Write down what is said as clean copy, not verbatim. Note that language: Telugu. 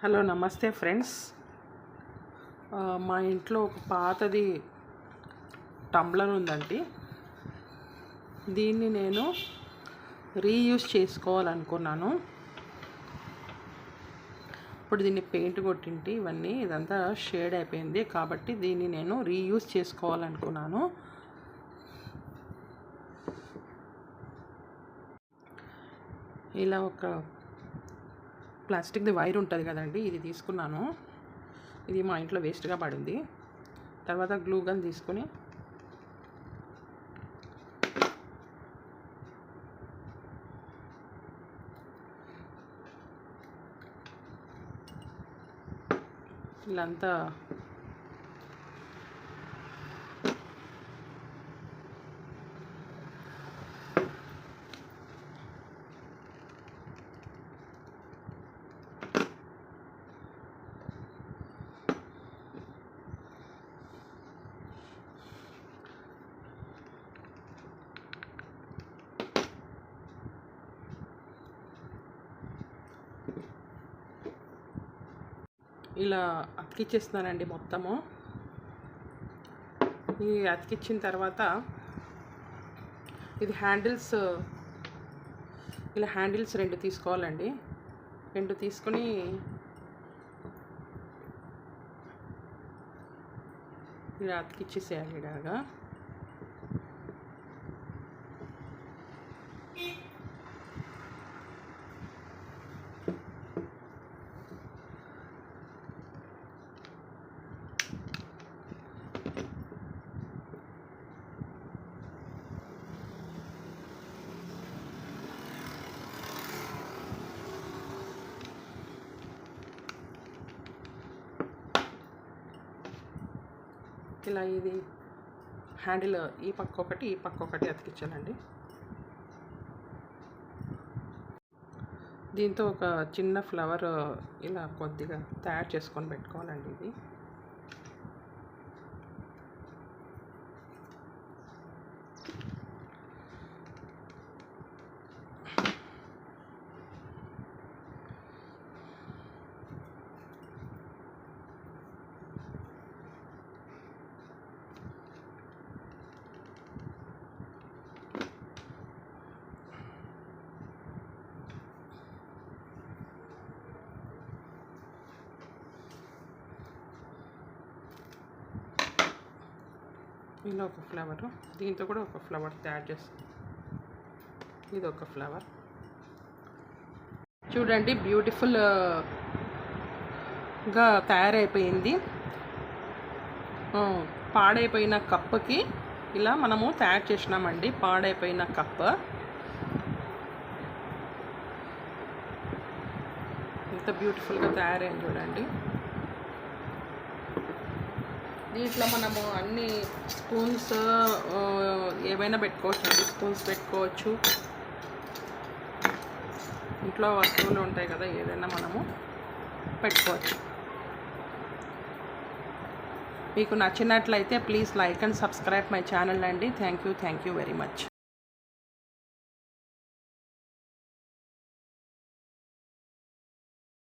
హలో నమస్తే ఫ్రెండ్స్. మా ఇంట్లో ఒక పాతది టంబ్లర్ ఉందండి. దీన్ని నేను రీయూజ్ చేసుకోవాలనుకున్నాను. ఇప్పుడు దీన్ని పెయింట్ కొట్టింటి ఇదంతా షేడ్ అయిపోయింది కాబట్టి దీన్ని నేను రీయూజ్ చేసుకోవాలనుకున్నాను. ఇలా ఒక ప్లాస్టిక్ది వైర్ ఉంటుంది కదండి, ఇది తీసుకున్నాను. ఇది మా ఇంట్లో వేస్ట్గా పడింది. తర్వాత గ్లూ గన్ తీసుకొని ఇలా అంతా ఇలా అతికిచ్చేస్తున్నానండి మొత్తము. ఈ అతికిచ్చిన తర్వాత ఇది హ్యాండిల్స్, ఇలా హ్యాండిల్స్ 2 తీసుకోవాలండి. 2 తీసుకొని ఇలా అతికిచ్చేసేయాలి ఇలాగా. ఇలా ఇది హ్యాండిల్ ఈ పక్క ఒకటి ఈ పక్క ఒకటి అతికించాలండి. దీంతో ఒక చిన్న ఫ్లవర్ ఇలా కొద్దిగా తయారు చేసుకొని పెట్టుకోవాలండి. ఇది ఇలా ఒక ఫ్లవరు, దీంతో కూడా ఒక ఫ్లవర్ తయారు చేస్తాం. ఇది ఒక ఫ్లవర్ చూడండి, బ్యూటిఫుల్గా తయారైపోయింది. పాడైపోయిన కప్పుకి ఇలా మనము తయారు చేసినామండి. పాడైపోయిన కప్ ఎంత బ్యూటిఫుల్గా తయారైంది చూడండి. దీంట్లో మనము అన్ని స్పూన్స్ ఏవైనా పెట్టుకోవచ్చు అండి. స్పూన్స్ పెట్టుకోవచ్చు, ఇంట్లో వస్తువులు ఉంటాయి కదా, ఏదైనా మనము పెట్టుకోవచ్చు. మీకు నచ్చినట్లయితే please like and subscribe my channel అండి. Thank you very much.